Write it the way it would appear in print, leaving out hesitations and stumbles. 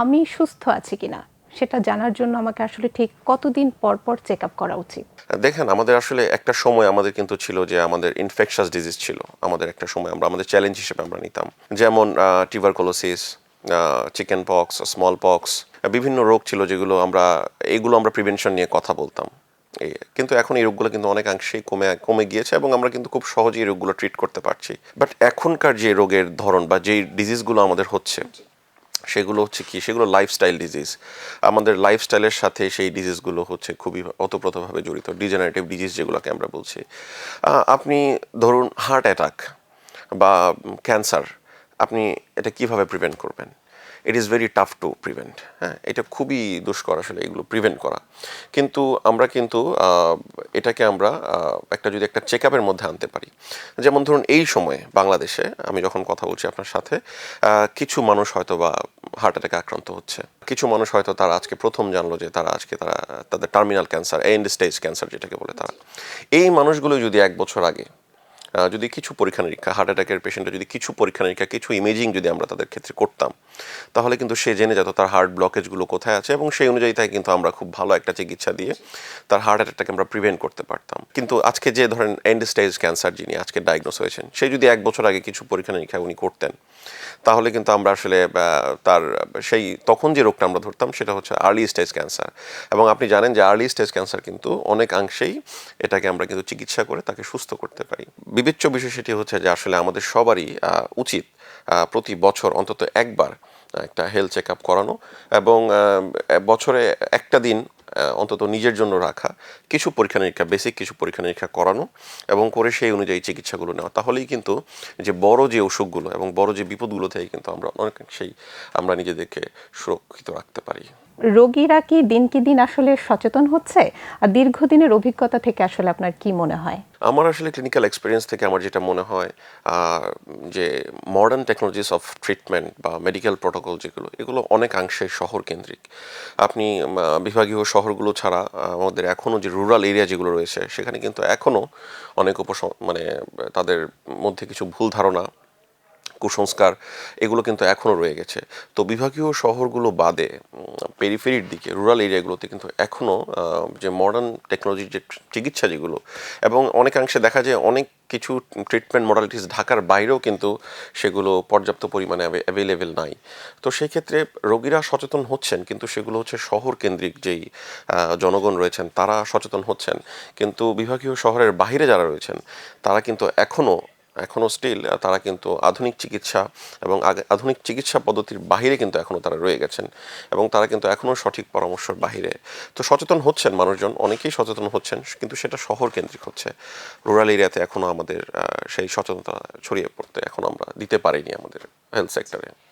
আমি সুস্থ আছি কিনা সেটা জানার জন্য আমাকে আসলে ঠিক কতদিন পর পর চেক আপ করা উচিত? দেখেন, আমাদের আসলে একটা সময় আমাদের কিন্তু ছিল যে আমাদের ইনফেকশাস ডিজিজ ছিল। আমাদের একটা সময় আমাদের চ্যালেঞ্জ হিসেবে আমরা নিতাম, যেমন tuberculosis, chicken pox, small pox, বিভিন্ন রোগ ছিল যেগুলো আমরা প্রিভেনশন নিয়ে কথা বলতাম। কিন্তু এখন এই রোগগুলো কিন্তু অনেকাংশেই কমে কমে গিয়েছে এবং আমরা কিন্তু খুব সহজেই এই রোগগুলো ট্রিট করতে পারছি। বাট এখনকার যে রোগের ধরন বা যেই ডিজিজগুলো আমাদের হচ্ছে সেগুলো হচ্ছে কি, সেগুলো লাইফস্টাইল ডিজিজ। আমাদের লাইফস্টাইলের সাথে সেই ডিজিজগুলো হচ্ছে খুবই ওতপ্রোতভাবে জড়িত, ডিজেনারেটিভ ডিজিজ যেগুলোকে আমরা বলছি। আপনি ধরুন হার্ট অ্যাটাক বা ক্যান্সার, আপনি এটা কিভাবে প্রিভেন্ট করবেন? It is very tough to prevent. হ্যাঁ, এটা খুবই দুষ্কর আসলে এগুলো প্রিভেন্ট করা। কিন্তু এটাকে আমরা একটা চেক আপের মধ্যে আনতে পারি। যেমন ধরুন এই সময়ে বাংলাদেশে আমি যখন কথা বলছি আপনার সাথে, কিছু মানুষ হয়তো বা হার্ট অ্যাটাকে আক্রান্ত হচ্ছে, কিছু মানুষ হয়তো তারা আজকে প্রথম জানলো যে তারা তাদের terminal cancer, end stage cancer যেটাকে বলে, তারা এই মানুষগুলো যদি 1 বছর আগে যদি কিছু পরীক্ষা নিরীক্ষা, হার্ট অ্যাটাকের পেশেন্টের যদি কিছু পরীক্ষা নিরীক্ষা, কিছু ইমেজিং যদি আমরা তাদের ক্ষেত্রে করতাম, তাহলে কিন্তু সে জেনে যেত তার হার্ট ব্লকেজগুলো কোথায় আছে এবং সেই অনুযায়ী তাই কিন্তু আমরা খুব ভালো একটা চিকিৎসা দিয়ে তার হার্ট অ্যাটাকটাকে আমরা প্রিভেন্ট করতে পারতাম। কিন্তু আজকে যে ধরেন এন্ড স্টেজ ক্যান্সার যিনি আজকে ডায়াগনোস হয়েছেন, সে যদি 1 বছর আগে কিছু পরীক্ষা নিরীক্ষা উনি করতেন, তাহলে কিন্তু আমরা আসলে তার সেই তখন যে রোগটা আমরা ধরতাম সেটা হচ্ছে আর্লি স্টেজ ক্যান্সার। এবং আপনি জানেন যে আর্লি স্টেজ ক্যান্সার কিন্তু অনেকাংশেই এটাকে আমরা কিন্তু চিকিৎসা করে তাকে সুস্থ করতে পারি। বিবেচ্য বিষয় সেটি হচ্ছে যে আসলে আমাদের সবারই উচিত প্রতি বছর অন্তত একবার একটা হেলথ চেক আপ করানো এবং বছরে একটা দিন অন্তত নিজের জন্য রাখা, কিছু পরীক্ষা নিরীক্ষা, বেসিক কিছু পরীক্ষা নিরীক্ষা করানো এবং করে সেই অনুযায়ী চিকিৎসাগুলো নেওয়া। তাহলেই কিন্তু যে বড় যে অসুখগুলো এবং বড় যে বিপদগুলো থেকে কিন্তু আমরা নিজেদেরকে সুরক্ষিত রাখতে পারি। রোগীরা কি দিন আসলে সচেতন হচ্ছে? আর দীর্ঘদিনের অভিজ্ঞতা থেকে আসলে আপনার কি মনে হয়? আমার আসলে ক্লিনিক্যাল এক্সপিরিয়েন্স থেকে আমার যেটা মনে হয়, যে মডার্ন টেকনোলজিস অফ ট্রিটমেন্ট বা মেডিকেল প্রোটোকল যেগুলো, এগুলো অনেকাংশে শহর কেন্দ্রিক। আপনি বিভাগীয় শহরগুলো ছাড়া আমাদের এখনও যে রুরাল এরিয়া যেগুলো রয়েছে, সেখানে কিন্তু এখনও অনেক মানে তাদের মধ্যে কিছু ভুল ধারণা, কুসংস্কার, এগুলো কিন্তু এখনও রয়ে গেছে। তো বিভাগীয় শহরগুলো বাদে পেরিফেরির দিকে রুরাল এরিয়াগুলোতে কিন্তু এখনও যে মডার্ন টেকনোলজির যে চিকিৎসা যেগুলো, এবং অনেকাংশে দেখা যায় অনেক কিছু ট্রিটমেন্ট মডালিটিস ঢাকার বাইরেও কিন্তু সেগুলো পর্যাপ্ত পরিমাণে অ্যাভেলেবেল নাই। তো সেই ক্ষেত্রে রোগীরা সচেতন হচ্ছেন, কিন্তু সেগুলো হচ্ছে শহর কেন্দ্রিক যেই জনগণ রয়েছেন তারা সচেতন হচ্ছেন। কিন্তু বিভাগীয় শহরের বাইরে যারা রয়েছেন তারা কিন্তু এখনও স্টিল তারা কিন্তু আধুনিক চিকিৎসা এবং আধুনিক চিকিৎসা পদ্ধতির বাহিরে কিন্তু এখনও তারা রয়ে গেছেন এবং তারা কিন্তু এখনও সঠিক পরামর্শের বাহিরে। তো সচেতন হচ্ছেন মানুষজন, অনেকেই সচেতন হচ্ছেন, কিন্তু সেটা শহর কেন্দ্রিক হচ্ছে। রুরাল এরিয়াতে এখনও আমাদের সেই সচেতনতা ছড়িয়ে পড়তে এখনও আমরা দিতে পারিনি আমাদের হেলথ সেক্টরে।